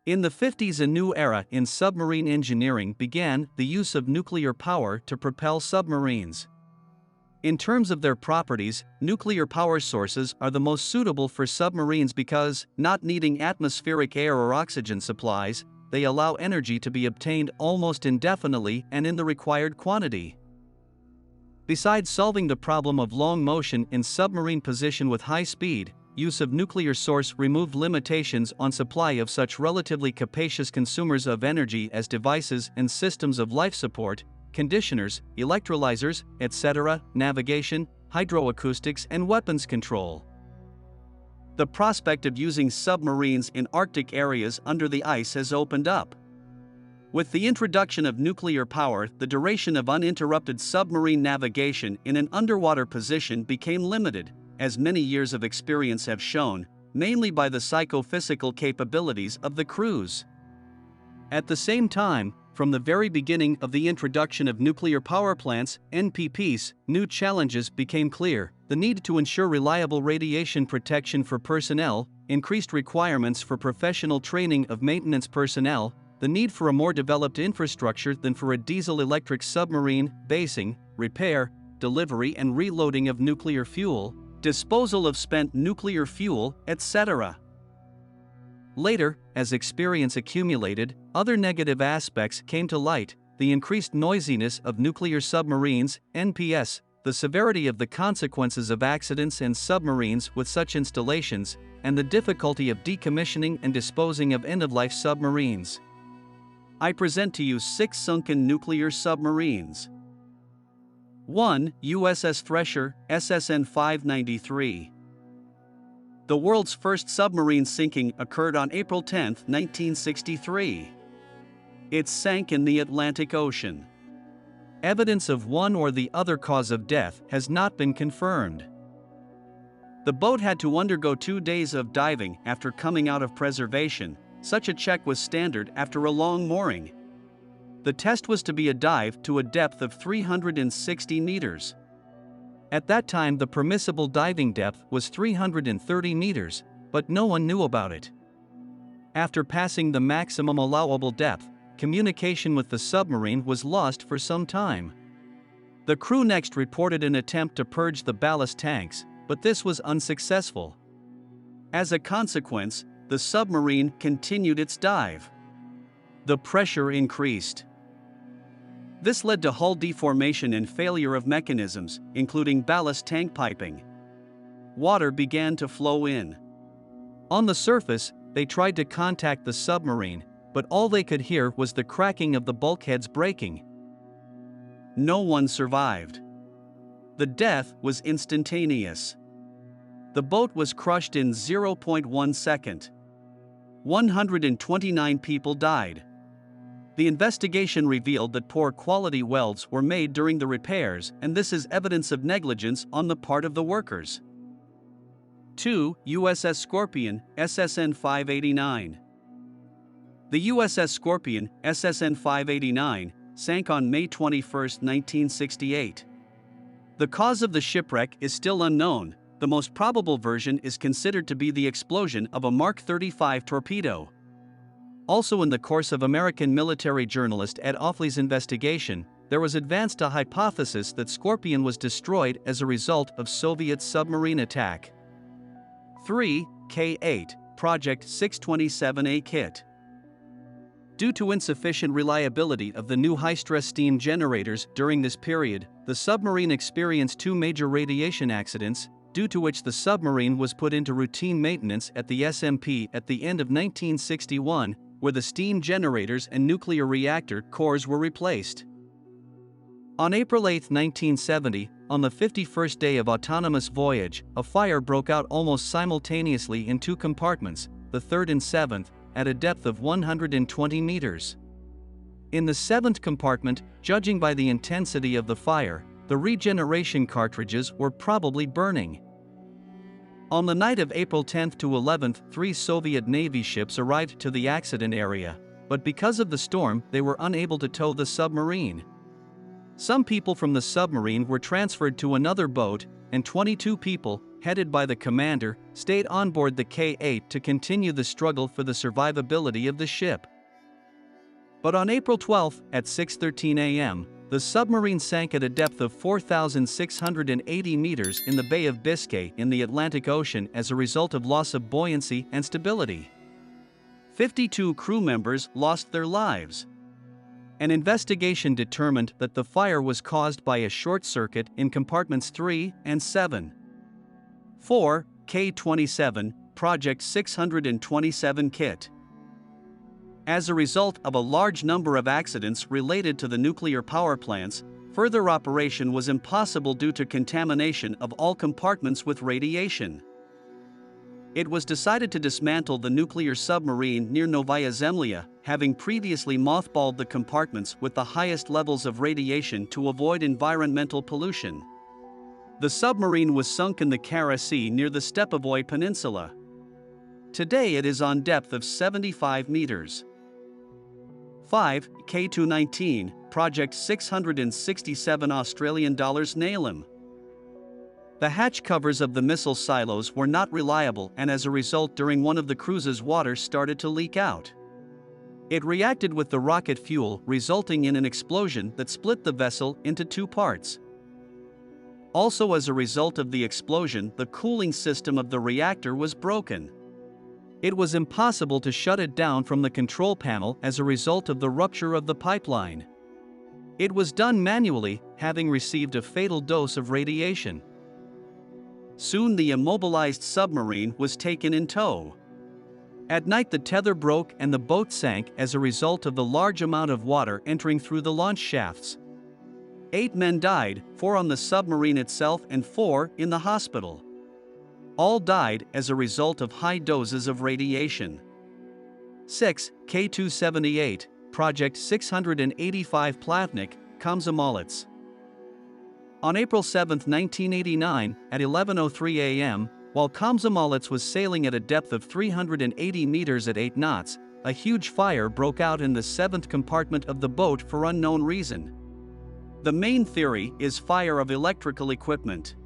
In the 50s, a new era in submarine engineering began, the use of nuclear power to propel submarines. In terms of their properties, nuclear power sources are the most suitable for submarines because, not needing atmospheric air or oxygen supplies, they allow energy to be obtained almost indefinitely and in the required quantity. Besides solving the problem of long motion in submarine position with high speed, use of nuclear source removed limitations on supply of such relatively capacious consumers of energy as devices and systems of life support, conditioners, electrolyzers, etc., navigation, hydroacoustics, and weapons control. The prospect of using submarines in Arctic areas under the ice has opened up. With the introduction of nuclear power, the duration of uninterrupted submarine navigation in an underwater position became limited, as many years of experience have shown, mainly by the psychophysical capabilities of the crews. At the same time, from the very beginning of the introduction of nuclear power plants, NPPs, new challenges became clear: the need to ensure reliable radiation protection for personnel, increased requirements for professional training of maintenance personnel, the need for a more developed infrastructure than for a diesel-electric submarine, basing, repair, delivery and reloading of nuclear fuel, disposal of spent nuclear fuel, etc. Later, as experience accumulated, other negative aspects came to light: the increased noisiness of nuclear submarines, NPS, the severity of the consequences of accidents and submarines with such installations, and the difficulty of decommissioning and disposing of end-of-life submarines. I present to you 6 sunken nuclear submarines. 1. USS Thresher, SSN 593. The world's first submarine sinking occurred on April 10, 1963. It sank in the Atlantic Ocean. Evidence of one or the other cause of death has not been confirmed. The boat had to undergo 2 days of diving after coming out of preservation. Such a check was standard after a long mooring. The test was to be a dive to a depth of 360 meters. At that time, the permissible diving depth was 330 meters, but no one knew about it. After passing the maximum allowable depth, communication with the submarine was lost for some time. The crew next reported an attempt to purge the ballast tanks, but this was unsuccessful. As a consequence, the submarine continued its dive. The pressure increased. This led to hull deformation and failure of mechanisms, including ballast tank piping. Water began to flow in. On the surface, they tried to contact the submarine, but all they could hear was the cracking of the bulkheads breaking. No one survived. The death was instantaneous. The boat was crushed in 0.1 second. 129 people died. The investigation revealed that poor quality welds were made during the repairs, and this is evidence of negligence on the part of the workers. 2. USS Scorpion, SSN 589. The USS Scorpion, SSN 589, sank on May 21, 1968. The cause of the shipwreck is still unknown. The most probable version is considered to be the explosion of a Mark 35 torpedo. Also, in the course of American military journalist Ed Offley's investigation, there was advanced a hypothesis that Scorpion was destroyed as a result of Soviet submarine attack. 3. K-8, Project 627A kit. Due to insufficient reliability of the new high-stress steam generators during this period, the submarine experienced 2 major radiation accidents, due to which the submarine was put into routine maintenance at the SMP at the end of 1961, where the steam generators and nuclear reactor cores were replaced. On April 8, 1970, on the 51st day of autonomous voyage, a fire broke out almost simultaneously in 2 compartments, the 3rd and 7th, at a depth of 120 meters. In the 7th compartment, judging by the intensity of the fire, the regeneration cartridges were probably burning. On the night of April 10 to 11th, 3 Soviet Navy ships arrived to the accident area, but because of the storm, they were unable to tow the submarine. Some people from the submarine were transferred to another boat, and 22 people, headed by the commander, stayed on board the K-8 to continue the struggle for the survivability of the ship. But on April 12, at 6:13 a.m., the submarine sank at a depth of 4,680 meters in the Bay of Biscay in the Atlantic Ocean as a result of loss of buoyancy and stability. 52 crew members lost their lives. An investigation determined that the fire was caused by a short circuit in compartments 3 and 7. 4. K-27, Project 627 kit. As a result of a large number of accidents related to the nuclear power plants, further operation was impossible due to contamination of all compartments with radiation. It was decided to dismantle the nuclear submarine near Novaya Zemlya, having previously mothballed the compartments with the highest levels of radiation to avoid environmental pollution. The submarine was sunk in the Kara Sea near the Stepovoy Peninsula. Today it is on depth of 75 meters. 5. K219, Project 667 Australian dollars Nalem. The hatch covers of the missile silos were not reliable, and as a result during one of the cruise's water started to leak out. It reacted with the rocket fuel, resulting in an explosion that split the vessel into 2 parts. Also, as a result of the explosion, the cooling system of the reactor was broken. It was impossible to shut it down from the control panel as a result of the rupture of the pipeline. It was done manually, having received a fatal dose of radiation. Soon the immobilized submarine was taken in tow. At night the tether broke and the boat sank as a result of the large amount of water entering through the launch shafts. 8 men died, 4 on the submarine itself and 4 in the hospital. All died as a result of high doses of radiation. 6. K278, Project 685 Plavnik, Komsomolets. On April 7, 1989, at 11:03 a.m., while Komsomolets was sailing at a depth of 380 meters at 8 knots, a huge fire broke out in the 7th compartment of the boat for unknown reason. The main theory is fire of electrical equipment.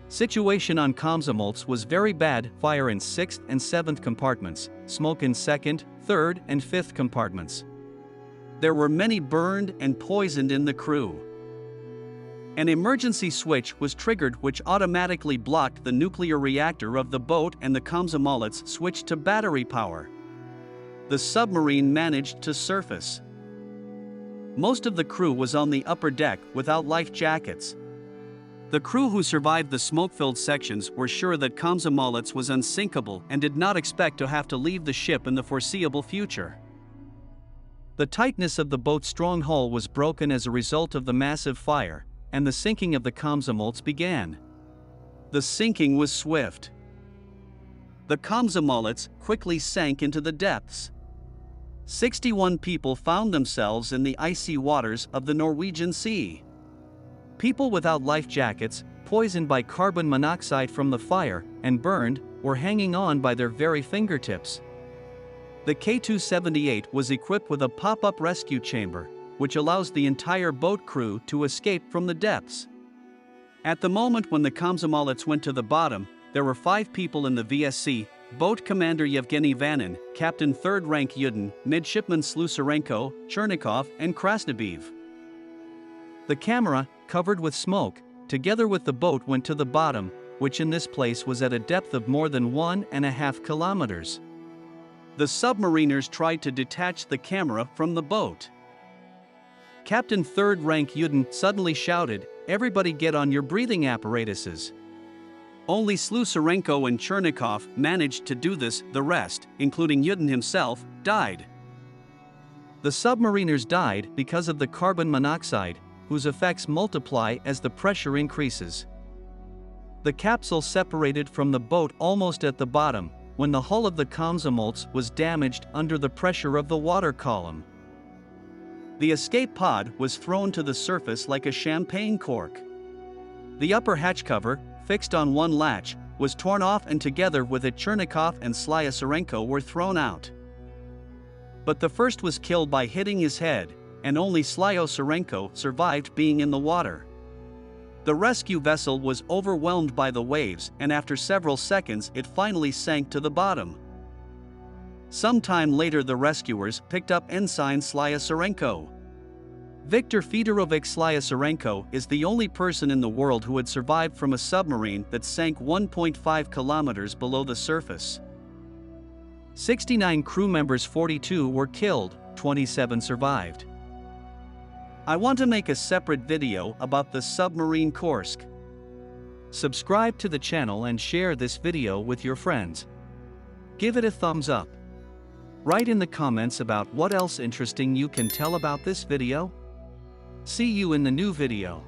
Situation on Komsomolets was very bad, fire in 6th and 7th compartments, smoke in 2nd, 3rd and 5th compartments. There were many burned and poisoned in the crew. An emergency switch was triggered which automatically blocked the nuclear reactor of the boat, and the Komsomolets switched to battery power. The submarine managed to surface. Most of the crew was on the upper deck without life jackets. The crew who survived the smoke-filled sections were sure that Komsomolets was unsinkable and did not expect to have to leave the ship in the foreseeable future. The tightness of the boat's strong hull was broken as a result of the massive fire, and the sinking of the Komsomolets began. The sinking was swift. The Komsomolets quickly sank into the depths. 61 people found themselves in the icy waters of the Norwegian Sea. People without life jackets, poisoned by carbon monoxide from the fire, and burned, were hanging on by their very fingertips. The K278 was equipped with a pop-up rescue chamber, which allows the entire boat crew to escape from the depths. At the moment when the Komsomolets went to the bottom, there were 5 people in the VSC: Boat Commander Yevgeny Vanin, Captain 3rd Rank Yudin, Midshipman Slusarenko, Chernikov, and Krasnobiev. The camera, covered with smoke, together with the boat went to the bottom, which in this place was at a depth of more than 1.5 kilometers. The submariners tried to detach the camera from the boat. Captain 3rd Rank Yudin suddenly shouted, "Everybody get on your breathing apparatuses." Only Slusarenko and Chernikov managed to do this, the rest, including Yudin himself, died. The submariners died because of the carbon monoxide, whose effects multiply as the pressure increases. The capsule separated from the boat almost at the bottom, when the hull of the Komsomolets was damaged under the pressure of the water column. The escape pod was thrown to the surface like a champagne cork. The upper hatch cover, fixed on one latch, was torn off, and together with it Chernikov and Slusarenko were thrown out. But the first was killed by hitting his head, and only Slusarenko survived being in the water. The rescue vessel was overwhelmed by the waves, and after several seconds it finally sank to the bottom. Sometime later the rescuers picked up Ensign Slyasarenko. Viktor Fedorovich Slyasarenko is the only person in the world who had survived from a submarine that sank 1.5 kilometers below the surface. 69 crew members, 42 were killed, 27 survived. I want to make a separate video about the submarine Kursk. Subscribe to the channel and share this video with your friends. Give it a thumbs up. Write in the comments about what else interesting you can tell about this video. See you in the new video.